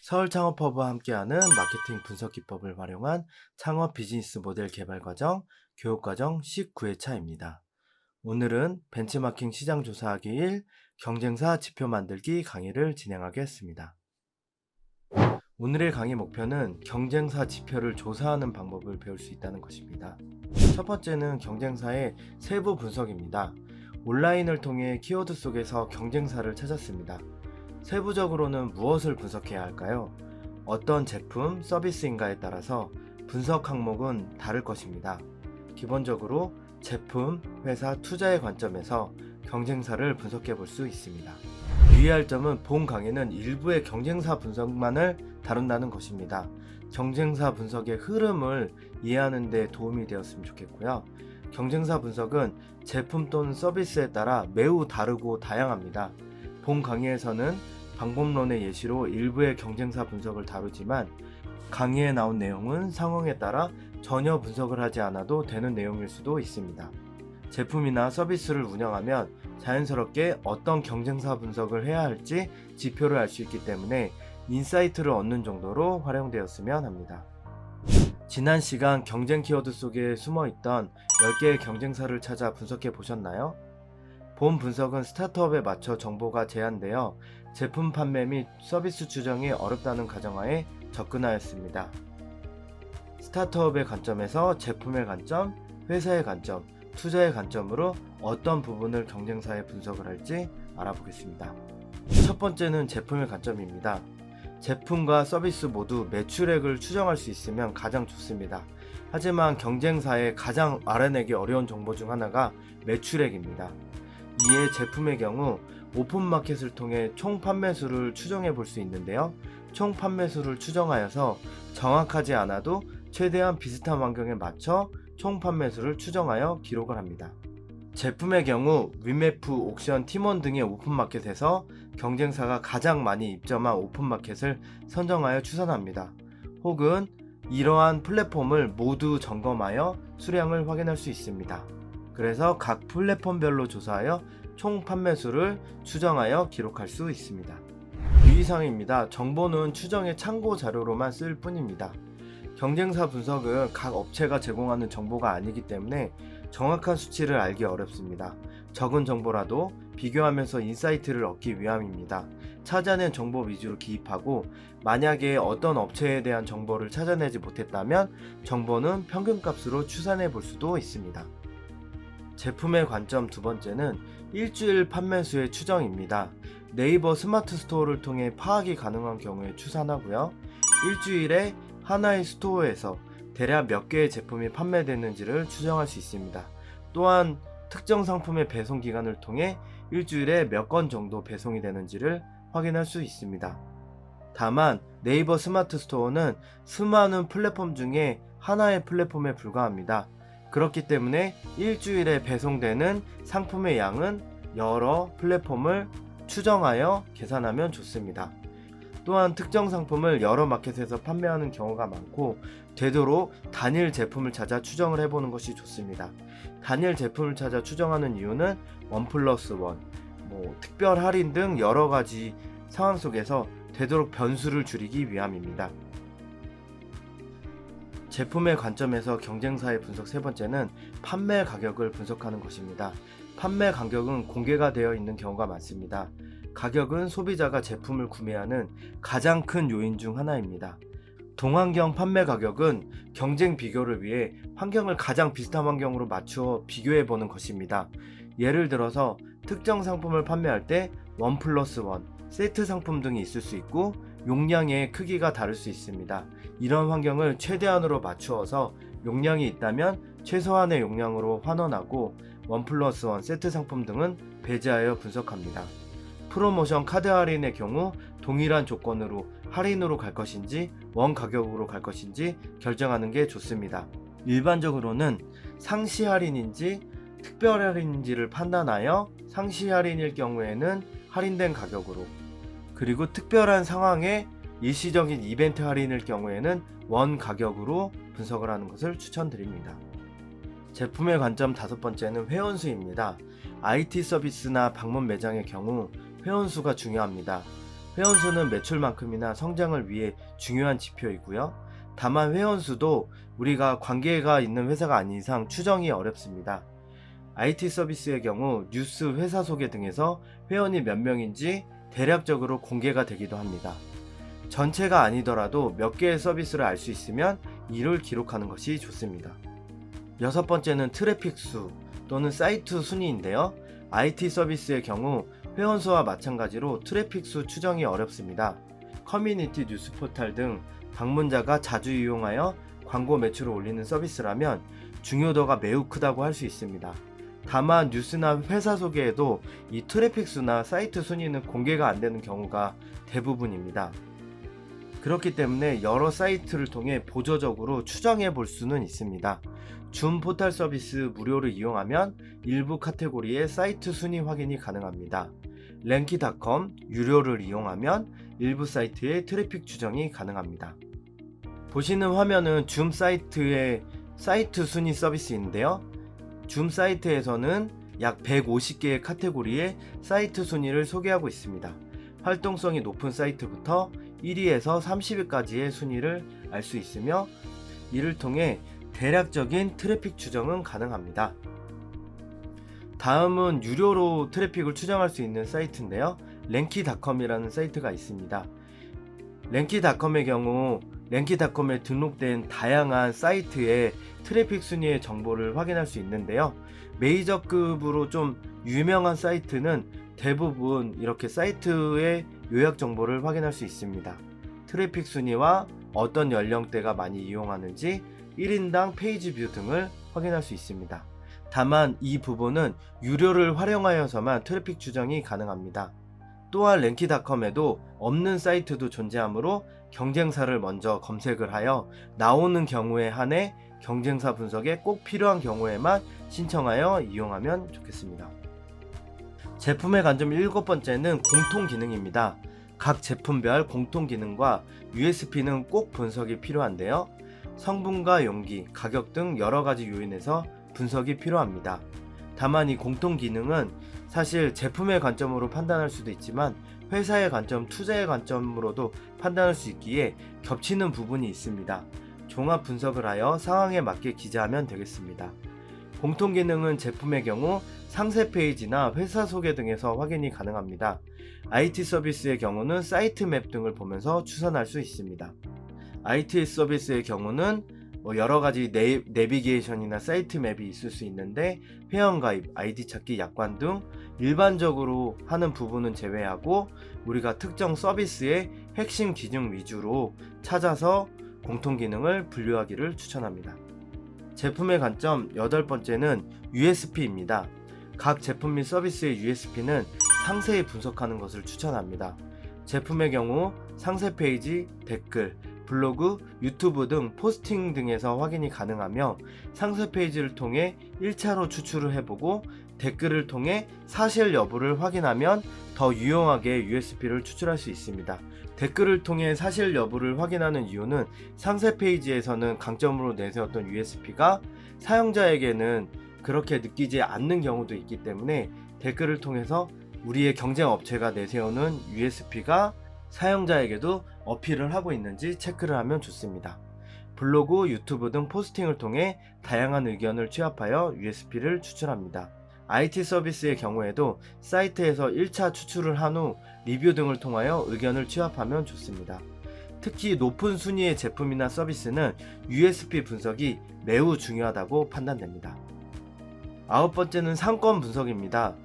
서울 창업허브와 함께하는 마케팅 분석 기법을 활용한 창업 비즈니스 모델 개발 과정, 교육 과정 19회차입니다. 오늘은 벤치마킹 시장 조사하기 1 경쟁사 지표 만들기 강의를 진행하겠습니다. 오늘의 강의 목표는 경쟁사 지표를 조사하는 방법을 배울 수 있다는 것입니다. 첫 번째는 경쟁사의 세부 분석입니다. 온라인을 통해 키워드 속에서 경쟁사를 찾았습니다. 세부적으로는 무엇을 분석해야 할까요? 어떤 제품, 서비스인가에 따라서 분석 항목은 다를 것입니다. 기본적으로 제품, 회사, 투자의 관점에서 경쟁사를 분석해 볼 수 있습니다. 유의할 점은 본 강의는 일부의 경쟁사 분석만을 다룬다는 것입니다. 경쟁사 분석의 흐름을 이해하는 데 도움이 되었으면 좋겠고요. 경쟁사 분석은 제품 또는 서비스에 따라 매우 다르고 다양합니다. 본 강의에서는 방법론의 예시로 일부의 경쟁사 분석을 다루지만 강의에 나온 내용은 상황에 따라 전혀 분석을 하지 않아도 되는 내용일 수도 있습니다. 제품이나 서비스를 운영하면 자연스럽게 어떤 경쟁사 분석을 해야 할지 지표를 알 수 있기 때문에 인사이트를 얻는 정도로 활용되었으면 합니다. 지난 시간 경쟁 키워드 속에 숨어있던 10개의 경쟁사를 찾아 분석해 보셨나요? 본 분석은 스타트업에 맞춰 정보가 제한되어 제품 판매 및 서비스 추정이 어렵다는 가정하에 접근하였습니다. 스타트업의 관점에서 제품의 관점, 회사의 관점, 투자의 관점으로 어떤 부분을 경쟁사에 분석을 할지 알아보겠습니다. 첫 번째는 제품의 관점입니다. 제품과 서비스 모두 매출액을 추정할 수 있으면 가장 좋습니다. 하지만 경쟁사에 가장 알아내기 어려운 정보 중 하나가 매출액입니다. 이에 제품의 경우 오픈마켓을 통해 총 판매수를 추정해 볼 수 있는데요. 총 판매수를 추정하여서 정확하지 않아도 최대한 비슷한 환경에 맞춰 총 판매수를 추정하여 기록을 합니다. 제품의 경우 위메프, 옥션, 팀원 등의 오픈마켓에서 경쟁사가 가장 많이 입점한 오픈마켓을 선정하여 추산합니다. 혹은 이러한 플랫폼을 모두 점검하여 수량을 확인할 수 있습니다. 그래서 각 플랫폼별로 조사하여 총 판매수를 추정하여 기록할 수 있습니다. 유의사항입니다. 정보는 추정의 참고 자료로만 쓸 뿐입니다. 경쟁사 분석은 각 업체가 제공하는 정보가 아니기 때문에 정확한 수치를 알기 어렵습니다. 적은 정보라도 비교하면서 인사이트를 얻기 위함입니다. 찾아낸 정보 위주로 기입하고 만약에 어떤 업체에 대한 정보를 찾아내지 못했다면 정보는 평균값으로 추산해 볼 수도 있습니다. 제품의 관점 두 번째는 일주일 판매수의 추정입니다. 네이버 스마트 스토어를 통해 파악이 가능한 경우에 추산하고요. 일주일에 하나의 스토어에서 대략 몇 개의 제품이 판매되는지를 추정할 수 있습니다. 또한 특정 상품의 배송 기간을 통해 일주일에 몇 건 정도 배송이 되는지를 확인할 수 있습니다. 다만 네이버 스마트 스토어는 수많은 플랫폼 중에 하나의 플랫폼에 불과합니다. 그렇기 때문에 일주일에 배송되는 상품의 양은 여러 플랫폼을 추정하여 계산하면 좋습니다. 또한 특정 상품을 여러 마켓에서 판매하는 경우가 많고 되도록 단일 제품을 찾아 추정을 해보는 것이 좋습니다. 단일 제품을 찾아 추정하는 이유는 1+1, 특별 할인 등 여러 가지 상황 속에서 되도록 변수를 줄이기 위함입니다. 제품의 관점에서 경쟁사의 분석 세 번째는 판매 가격을 분석하는 것입니다. 판매 가격은 공개가 되어 있는 경우가 많습니다. 가격은 소비자가 제품을 구매하는 가장 큰 요인 중 하나입니다. 동환경 판매 가격은 경쟁 비교를 위해 환경을 가장 비슷한 환경으로 맞추어 비교해 보는 것입니다. 예를 들어서 특정 상품을 판매할 때 1+1, 세트 상품 등이 있을 수 있고 용량의 크기가 다를 수 있습니다. 이런 환경을 최대한으로 맞추어서 용량이 있다면 최소한의 용량으로 환원하고 1+1 세트 상품 등은 배제하여 분석합니다. 프로모션 카드 할인의 경우 동일한 조건으로 할인으로 갈 것인지 원 가격으로 갈 것인지 결정하는 게 좋습니다. 일반적으로는 상시 할인인지 특별 할인인지를 판단하여 상시 할인일 경우에는 할인된 가격으로, 그리고 특별한 상황에 일시적인 이벤트 할인일 경우에는 원 가격으로 분석을 하는 것을 추천드립니다. 제품의 관점 다섯 번째는 회원수입니다. IT 서비스나 방문 매장의 경우 회원수가 중요합니다. 회원수는 매출만큼이나 성장을 위해 중요한 지표이고요. 다만 회원수도 우리가 관계가 있는 회사가 아닌 이상 추정이 어렵습니다. IT 서비스의 경우 뉴스, 회사 소개 등에서 회원이 몇 명인지 대략적으로 공개가 되기도 합니다. 전체가 아니더라도 몇 개의 서비스를 알 수 있으면 이를 기록하는 것이 좋습니다. 여섯 번째는 트래픽 수 또는 사이트 순위인데요. IT 서비스의 경우 회원수와 마찬가지로 트래픽 수 추정이 어렵습니다. 커뮤니티 뉴스 포털 등 방문자가 자주 이용하여 광고 매출을 올리는 서비스라면 중요도가 매우 크다고 할 수 있습니다. 다만 뉴스나 회사 소개에도 이 트래픽 수나 사이트 순위는 공개가 안 되는 경우가 대부분입니다. 그렇기 때문에 여러 사이트를 통해 보조적으로 추정해 볼 수는 있습니다. 줌 포털 서비스 무료를 이용하면 일부 카테고리의 사이트 순위 확인이 가능합니다. 랭키닷컴 유료를 이용하면 일부 사이트의 트래픽 추정이 가능합니다. 보시는 화면은 줌 사이트의 사이트 순위 서비스인데요. 줌 사이트에서는 약 150개의 카테고리의 사이트 순위를 소개하고 있습니다. 활동성이 높은 사이트부터 1위에서 30위까지의 순위를 알 수 있으며 이를 통해 대략적인 트래픽 추정은 가능합니다. 다음은 유료로 트래픽을 추정할 수 있는 사이트인데요. 랭키닷컴이라는 사이트가 있습니다. 랭키닷컴의 경우 랭키닷컴에 등록된 다양한 사이트의 트래픽 순위의 정보를 확인할 수 있는데요. 메이저급으로 좀 유명한 사이트는 대부분 이렇게 사이트의 요약 정보를 확인할 수 있습니다. 트래픽 순위와 어떤 연령대가 많이 이용하는지 1인당 페이지 뷰 등을 확인할 수 있습니다. 다만 이 부분은 유료를 활용하여서만 트래픽 추정이 가능합니다. 또한 랭키닷컴에도 없는 사이트도 존재하므로 경쟁사를 먼저 검색을 하여 나오는 경우에 한해 경쟁사 분석에 꼭 필요한 경우에만 신청하여 이용하면 좋겠습니다. 제품의 관점 7번째는 공통 기능입니다. 각 제품별 공통 기능과 USP는 꼭 분석이 필요한데요. 성분과 용기, 가격 등 여러가지 요인에서 분석이 필요합니다. 다만 이 공통 기능은 사실 제품의 관점으로 판단할 수도 있지만 회사의 관점, 투자의 관점으로도 판단할 수 있기에 겹치는 부분이 있습니다. 종합 분석을 하여 상황에 맞게 기재하면 되겠습니다. 공통 기능은 제품의 경우 상세 페이지나 회사 소개 등에서 확인이 가능합니다. IT 서비스의 경우는 사이트 맵 등을 보면서 추산할 수 있습니다. IT 서비스의 경우는 여러가지 내비게이션이나 사이트 맵이 있을 수 있는데 회원가입, 아이디 찾기, 약관 등 일반적으로 하는 부분은 제외하고 우리가 특정 서비스의 핵심 기능 위주로 찾아서 공통 기능을 분류하기를 추천합니다. 제품의 관점 8번째는 USP입니다. 각 제품 및 서비스의 USP는 상세히 분석하는 것을 추천합니다. 제품의 경우 상세 페이지, 댓글, 블로그, 유튜브 등 포스팅 등에서 확인이 가능하며 상세 페이지를 통해 1차로 추출을 해보고 댓글을 통해 사실 여부를 확인하면 더 유용하게 USP를 추출할 수 있습니다. 댓글을 통해 사실 여부를 확인하는 이유는 상세 페이지에서는 강점으로 내세웠던 USP가 사용자에게는 그렇게 느끼지 않는 경우도 있기 때문에 댓글을 통해서 우리의 경쟁 업체가 내세우는 USP가 사용자에게도 어필을 하고 있는지 체크를 하면 좋습니다. 블로그, 유튜브 등 포스팅을 통해 다양한 의견을 취합하여 USP를 추출합니다. IT 서비스의 경우에도 사이트에서 1차 추출을 한 후 리뷰 등을 통하여 의견을 취합하면 좋습니다. 특히 높은 순위의 제품이나 서비스는 USP 분석이 매우 중요하다고 판단됩니다. 9번째는 상권 분석입니다.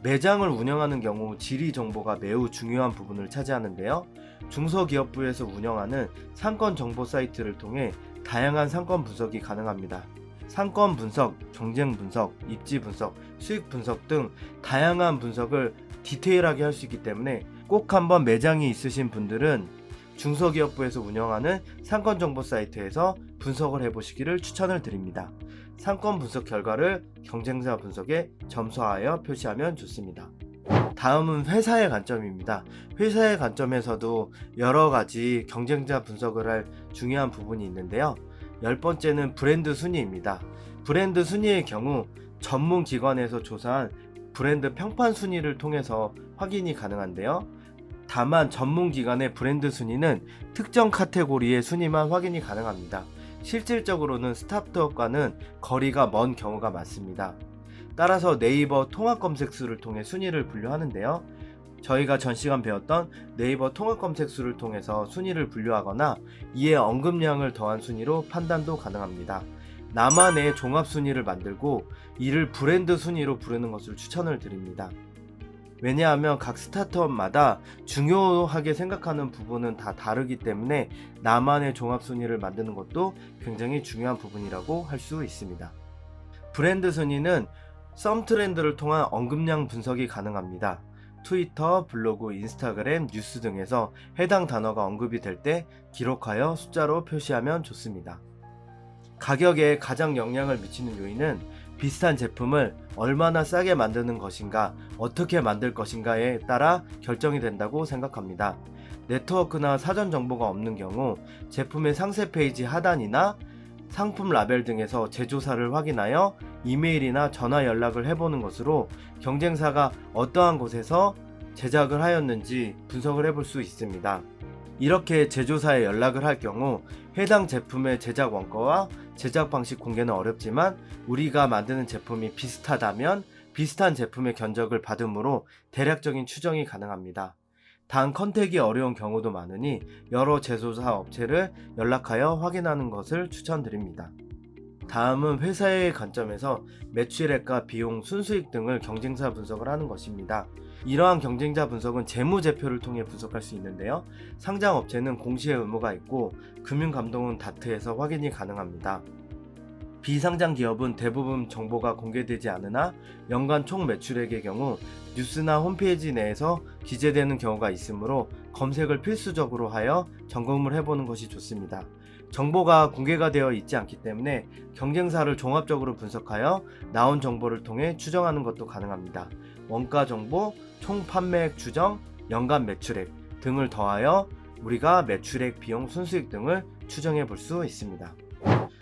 매장을 운영하는 경우 지리 정보가 매우 중요한 부분을 차지하는데요. 중소기업부에서 운영하는 상권 정보 사이트를 통해 다양한 상권 분석이 가능합니다. 상권 분석, 경쟁 분석, 입지 분석, 수익 분석 등 다양한 분석을 디테일하게 할 수 있기 때문에 꼭 한번 매장이 있으신 분들은 중소기업부에서 운영하는 상권 정보 사이트에서 분석을 해보시기를 추천을 드립니다. 상권 분석 결과를 경쟁사 분석에 점수하여 표시하면 좋습니다. 다음은 회사의 관점입니다. 회사의 관점에서도 여러가지 경쟁자 분석을 할 중요한 부분이 있는데요. 10번째는 브랜드 순위입니다. 브랜드 순위의 경우 전문 기관에서 조사한 브랜드 평판 순위를 통해서 확인이 가능한데요. 다만 전문 기관의 브랜드 순위는 특정 카테고리의 순위만 확인이 가능합니다. 실질적으로는 스타트업과는 거리가 먼 경우가 많습니다. 따라서 네이버 통합 검색수를 통해 순위를 분류하는데요. 저희가 전 시간 배웠던 네이버 통합 검색수를 통해서 순위를 분류하거나 이에 언급량을 더한 순위로 판단도 가능합니다. 나만의 종합 순위를 만들고 이를 브랜드 순위로 부르는 것을 추천을 드립니다. 왜냐하면 각 스타트업마다 중요하게 생각하는 부분은 다 다르기 때문에 나만의 종합 순위를 만드는 것도 굉장히 중요한 부분이라고 할 수 있습니다. 브랜드 순위는 썸트렌드를 통한 언급량 분석이 가능합니다. 트위터, 블로그, 인스타그램, 뉴스 등에서 해당 단어가 언급이 될 때 기록하여 숫자로 표시하면 좋습니다. 가격에 가장 영향을 미치는 요인은 비슷한 제품을 얼마나 싸게 만드는 것인가, 어떻게 만들 것인가에 따라 결정이 된다고 생각합니다. 네트워크나 사전 정보가 없는 경우 제품의 상세 페이지 하단이나 상품 라벨 등에서 제조사를 확인하여 이메일이나 전화 연락을 해보는 것으로 경쟁사가 어떠한 곳에서 제작을 하였는지 분석을 해볼 수 있습니다. 이렇게 제조사에 연락을 할 경우 해당 제품의 제작 원가와 제작 방식 공개는 어렵지만 우리가 만드는 제품이 비슷하다면 비슷한 제품의 견적을 받으므로 대략적인 추정이 가능합니다. 단 컨택이 어려운 경우도 많으니 여러 제조사 업체를 연락하여 확인하는 것을 추천드립니다. 다음은 회사의 관점에서 매출액과 비용, 순수익 등을 경쟁사 분석을 하는 것입니다. 이러한 경쟁자 분석은 재무제표를 통해 분석할 수 있는데요. 상장업체는 공시의 의무가 있고 금융감독은 다트에서 확인이 가능합니다. 비상장 기업은 대부분 정보가 공개되지 않으나 연간 총 매출액의 경우 뉴스나 홈페이지 내에서 기재되는 경우가 있으므로 검색을 필수적으로 하여 점검을 해보는 것이 좋습니다. 정보가 공개가 되어 있지 않기 때문에 경쟁사를 종합적으로 분석하여 나온 정보를 통해 추정하는 것도 가능합니다. 원가 정보, 총 판매액 추정, 연간 매출액 등을 더하여 우리가 매출액, 비용, 순수익 등을 추정해 볼 수 있습니다.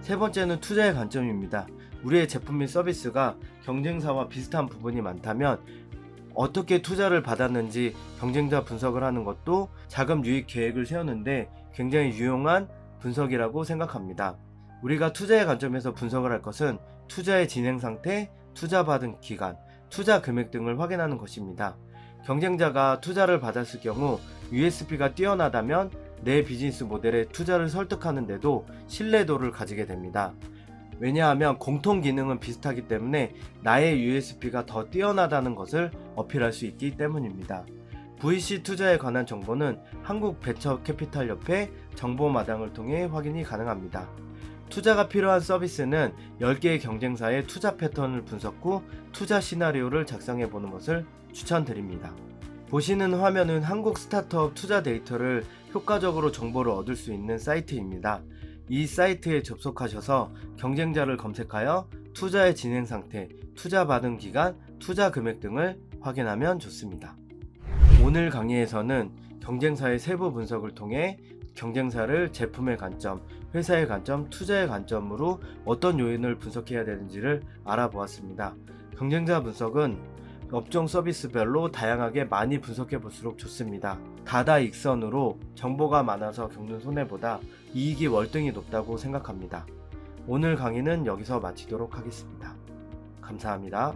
세 번째는 투자의 관점입니다. 우리의 제품 및 서비스가 경쟁사와 비슷한 부분이 많다면 어떻게 투자를 받았는지 경쟁자 분석을 하는 것도 자금 유익 계획을 세우는데 굉장히 유용한 분석이라고 생각합니다. 우리가 투자의 관점에서 분석을 할 것은 투자의 진행 상태, 투자 받은 기간, 투자 금액 등을 확인하는 것입니다. 경쟁자가 투자를 받았을 경우 USP가 뛰어나다면 내 비즈니스 모델에 투자를 설득하는데도 신뢰도를 가지게 됩니다. 왜냐하면 공통 기능은 비슷하기 때문에 나의 USP가 더 뛰어나다는 것을 어필할 수 있기 때문입니다. VC 투자에 관한 정보는 한국벤처캐피탈협회 정보마당을 통해 확인이 가능합니다. 투자가 필요한 서비스는 10개의 경쟁사의 투자 패턴을 분석 후 투자 시나리오를 작성해 보는 것을 추천드립니다. 보시는 화면은 한국 스타트업 투자 데이터를 효과적으로 정보를 얻을 수 있는 사이트입니다. 이 사이트에 접속하셔서 경쟁자를 검색하여 투자의 진행 상태, 투자 받은 기간, 투자 금액 등을 확인하면 좋습니다. 오늘 강의에서는 경쟁사의 세부 분석을 통해 경쟁사를 제품의 관점, 회사의 관점, 투자의 관점으로 어떤 요인을 분석해야 되는지를 알아보았습니다. 경쟁자 분석은 업종 서비스별로 다양하게 많이 분석해 볼수록 좋습니다. 다다익선으로 정보가 많아서 겪는 손해보다 이익이 월등히 높다고 생각합니다. 오늘 강의는 여기서 마치도록 하겠습니다. 감사합니다.